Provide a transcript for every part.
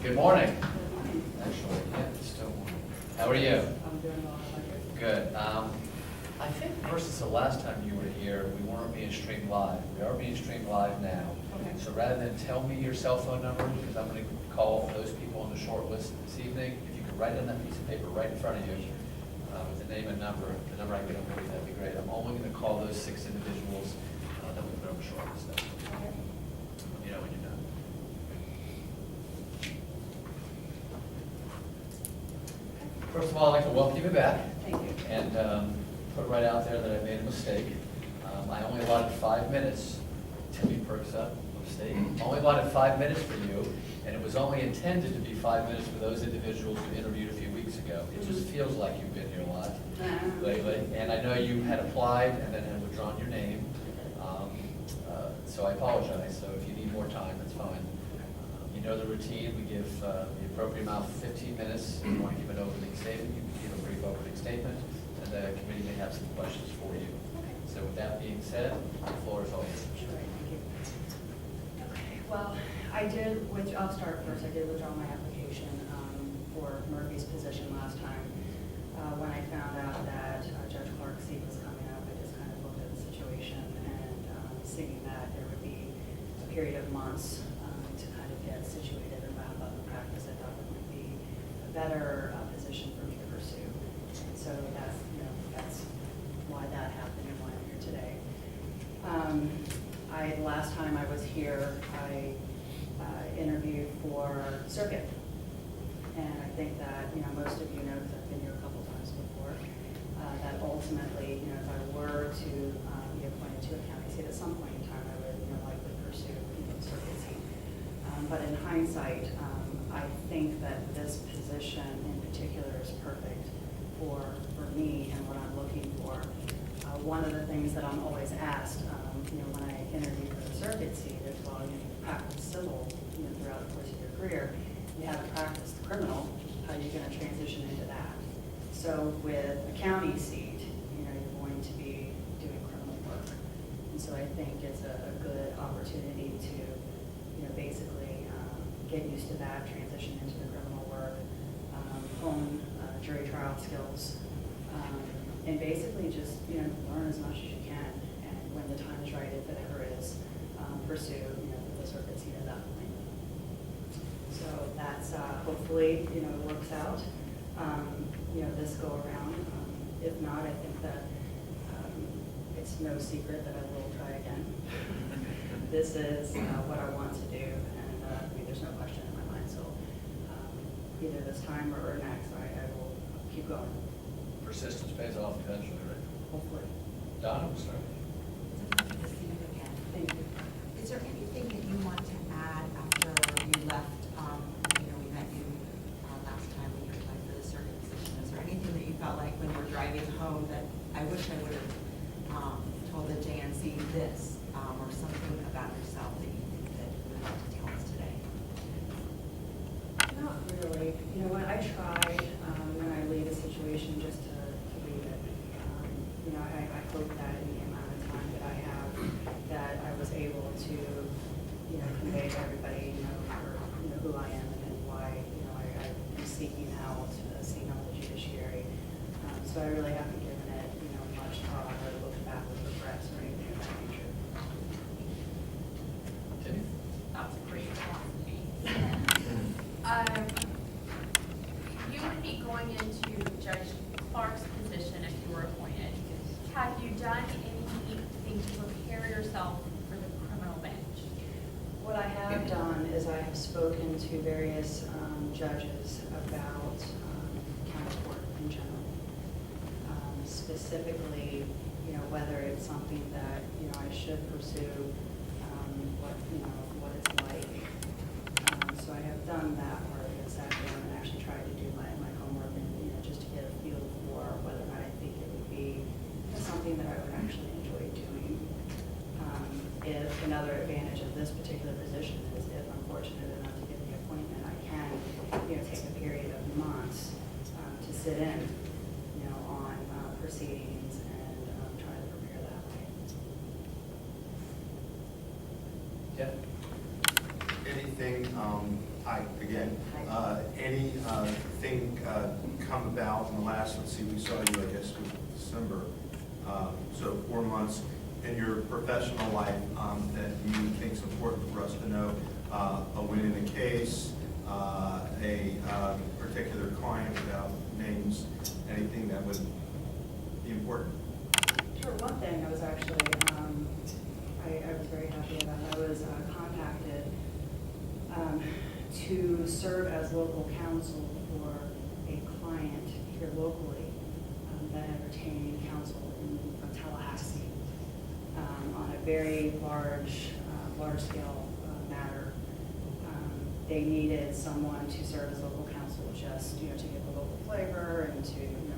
Good morning. Actually, yeah, it's still morning. How are you? I'm doing well. How are you? Good. I think versus the last time you were here, we weren't being streamed live. We are being streamed live now. Okay. So rather than tell me your cell phone number, because I'm going to call those people on the short list this evening, if you could write on that piece of paper right in front of you, with the name and number, the number I get on the that'd be great. I'm only going to call those 6 individuals that we put on the short list. Okay. Let me know when you're done. First of all, I'd like to welcome you back. Thank you. And put right out there that I made a mistake. I only allotted 5 minutes. Timmy perks up, mistake. Only allotted 5 minutes for you, and it was only intended to be 5 minutes for those individuals who interviewed a few weeks ago. It just feels like you've been here a lot lately, and I know you had applied and then had withdrawn your name. So I apologize. So if you need more time, that's fine. You know the routine. We give the appropriate amount, 15 minutes. If you want to give an opening statement, you can give a brief opening statement, and the committee may have some questions for you. So with that being said, the floor is all yours. Sure, thank you. Okay, well, I'll start first. I did withdraw my application for Murphy's position last time. When I found out that Judge Clark's seat was coming up, I just kind of looked at the situation and seeing that there would be a period of months to kind of get situated and wrap up the practice, I thought it would be a better position for me to pursue. And so that's why that happened and why I'm here today. Last time I was here, I interviewed for circuit. And I think that, most of you know, because I've been here a couple times before, that ultimately, if I were to be appointed to a county seat at some point in time, I would likely pursue the circuit seat. But in hindsight, I think that this position in particular is perfect for me and what I'm looking for. One of the things that I'm always asked, when I interview for the circuit seat is, well, you practice civil, throughout the course of your career. You haven't practiced criminal. How are you going to transition into that? So with a county seat, you're going to be doing criminal work, and so I think it's a good opportunity to, basically get used to that, transition into the criminal work, hone jury trial skills. And basically just, learn as much as you can, and when the time is right, if it ever is, pursue, the circuit seat at that point. So that's, hopefully, it works out, this go around. If not, I think that it's no secret that I will try again. This is what I want to do, and there's no question in my mind. So either this time or next, I will keep going. Persistence pays off eventually, right? Hopefully. Donna, we'll start. Thank you. Is there anything that you want to add after you left? We met you last time when you applied for the circuit position. Is there anything that you felt like when you were driving home that I wish I would have told the JNC this, or something about yourself that you think that you would like to tell us today? Not really. What I try when I leave a situation just to leave it. I hope that in the amount of time that I have, that I was able to, convey to everybody, who I am and why, I'm seeking out a seat on the judiciary. So I really haven't given it, much thought or looked back with regrets or anything of that nature. Timmy? That's a great philosophy. You would be going into Judge Clark's position if you were appointed. Have you done anything to prepare yourself for the criminal bench? What I have done is I have spoken to various judges about county court in general. Specifically, whether it's something that, I should pursue, what it's like. So I have done that part of it, sat down and actually tried to do my homework and, just to get a feel for whether or not I think it would be something that I would actually enjoy doing. If another advantage of this particular position is if I'm fortunate enough to get the appointment, I can, take a period of months to sit in, on proceedings and try to prepare that way. Yeah. anything, hi, again, Hi. anything come about in the last, let's see, we saw you, I guess, in December, so 4 months in your professional life that you think is important for us to know, a win in a case, a particular client without names, anything that would be important? Sure, one thing I was actually, I was very happy about, I was contacted to serve as local counsel for a client here locally that had retained counsel from Tallahassee on a very large-scale matter. They needed someone to serve as local counsel, just, to give the local flavor and to,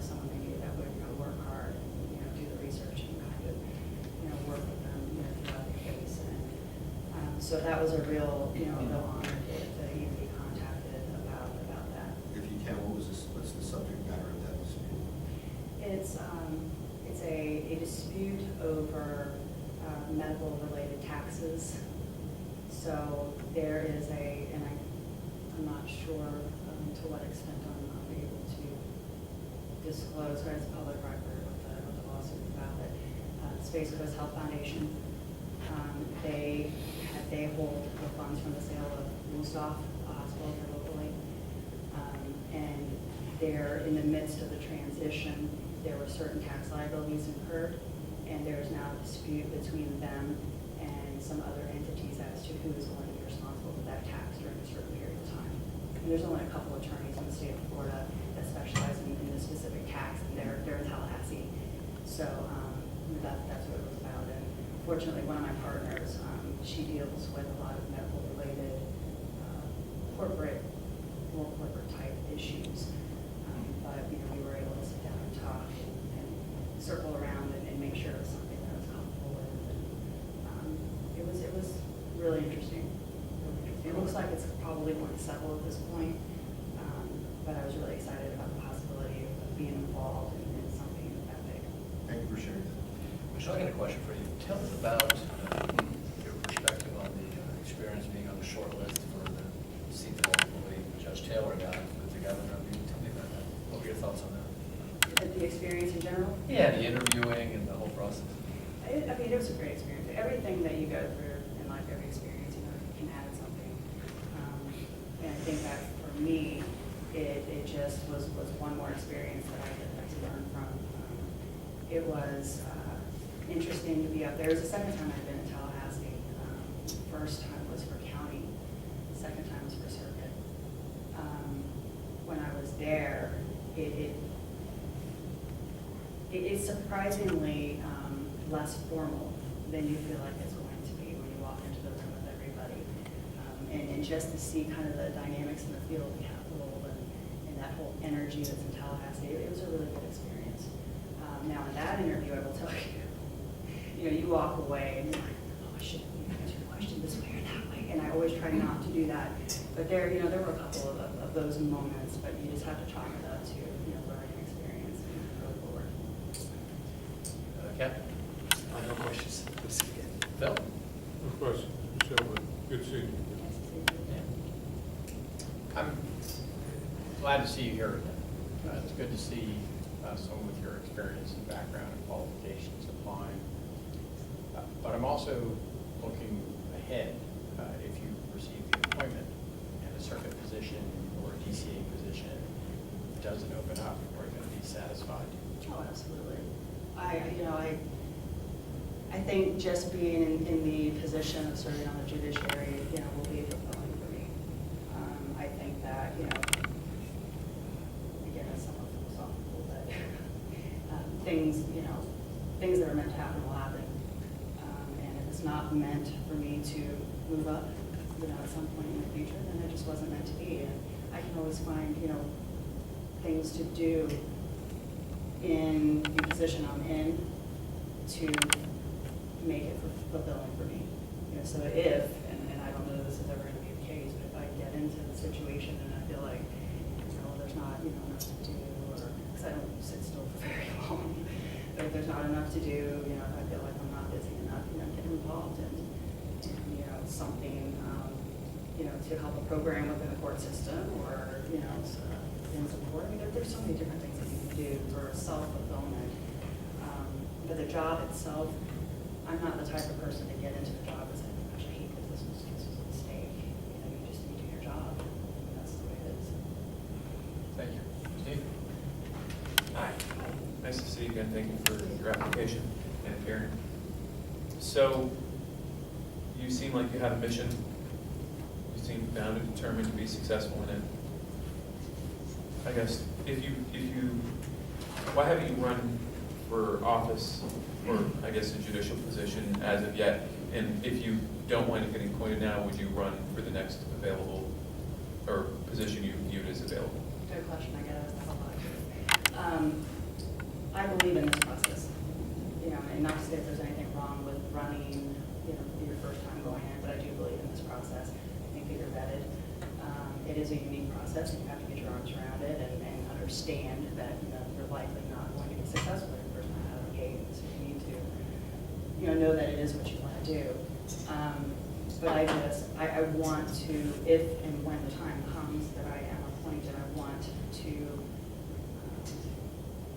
someone they needed that would, work hard and, do the research and kind of, work with them, throughout the case. And so that was a real, real honor to even be contacted about that. If you can, what's the subject matter of that dispute? It's a dispute over medical-related taxes. So there is and I'm not sure to what extent I'm able to disclose, but it's public record with the lawsuit about it. Space Coast Health Foundation, they hold the funds from the sale of Woolstoff Hospital here locally. And they're in the midst of the transition. There were certain tax liabilities incurred, and there's now a dispute between them and some other entities as to who is going to be responsible for that tax during a certain period of time. And there's only a couple attorneys in the state of Florida that specialize in this specific tax, and they're in Tallahassee. So that's what it was about. And fortunately, one of my partners, she deals with a lot of medical-related more corporate type issues. But we were able to sit down and talk and circle around and make sure it was something that I was comfortable with. And, it was really interesting. It looks like it's probably going to settle at this point, but I was really excited about the possibility of being involved in something that big. Thank you for sharing that. Michelle, I got a question for you. Tell us about your perspective on the experience being on the short list for the seat that ultimately Judge Taylor got with the governor. Tell me about that. What were your thoughts on that? The experience in general? Yeah, the interviewing and the whole process. It was a great experience. Everything that you go through in life, every experience, you can add something. And I think that for me, it just was one more experience that I could learn from. It was interesting to be up there. It was the second time I've been in Tallahassee. First time was for county, second time was for circuit. When I was there, it's surprisingly less formal than you feel like it's going to be when you walk into the room with everybody. And just to see kind of the dynamics in the field of the Capitol and that whole energy that's in Tallahassee, it was a really good experience. Now in that interview, I will tell you, you walk away and you're like, oh, I should answer your question this way or that way. And I always try not to do that. But there were a couple of those moments, but you just have to chalk it up to, learning experience and go forward. Captain? No questions. Good to see you again. Phil? No question, Michelle, but good seeing you. Nice to see you. I'm glad to see you here again. It's good to see someone with your experience and background and qualifications applying. But I'm also looking ahead. If you receive the appointment and a circuit position or a DCA position doesn't open up, are you going to be satisfied? Oh, absolutely. I think just being in the position of serving on the judiciary, will be fulfilling for me. I think that, again, it's somewhat philosophical, but things that are meant to happen will happen. And if it's not meant for me to move up, at some point in the future, then it just wasn't meant to be. And I can always find, things to do in the position I'm in to make it fulfilling for me. So if, and I don't know if this is ever going to be the case, but if I get into the situation and I feel like, there's not, enough to do, or, because I don't sit still for very long, but if there's not enough to do, if I feel like I'm not busy enough, get involved in something, to help a program within the court system or, in support. I mean, there's so many different things that you can do for self-fulfillment. But the job itself, I'm not the type of person to get into the job and say, gosh, I hate this was a mistake. You just need to do your job. And that's the way it is. Thank you. Steve? Hi. Nice to see you again. Thank you for your application and appearing. So, you seem like you have a mission. You seem bound and determined to be successful in it. I guess, why haven't you run for office or, I guess, a judicial position as of yet? And if you don't wind up getting appointed now, would you run for the next available, or position you viewed as available? Good question. I get it a lot. I believe in this process. And not to say if there's anything wrong with running, your first time going in, but I do believe in this process. I think that you're vetted. It is a unique process, and you have to get your arms around it and understand that, you're likely not going to be successful your first time out of the gate. So you need to, know that it is what you want to do. But I want to, if and when the time comes that I am appointed, I want to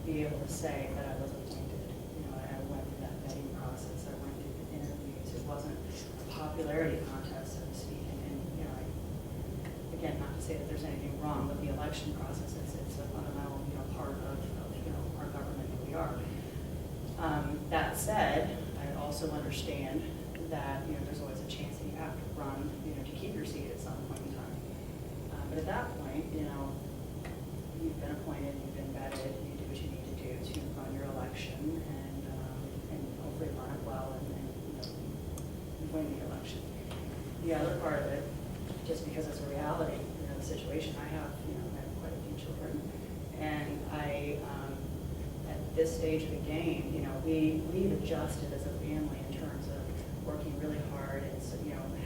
be able to say that I was appointed. I went through that vetting process. I went through the interviews. It wasn't a popularity contest, so to speak. And again, not to say that there's anything wrong with the election process. It's a fundamental, part of our government that we are. That said, I also understand that, there's always a chance that you have to run, to keep your seat at some point in time. But at that point, you've been appointed, you've been vetted, you do what you need to do to run your election and hopefully run it well and win the election. The other part of it, just because it's a reality, the situation I have, I have quite a few children, and at this stage of the game, we've adjusted as a family in terms of working really hard and,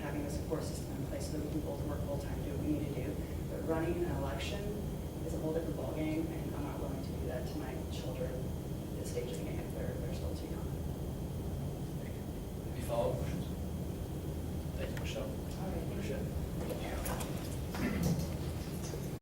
having a support system in place so that we can both work full-time, do what we need to do. But running an election is a whole different ballgame, and I'm not willing to do that to my children at this stage of the game. They're still too young.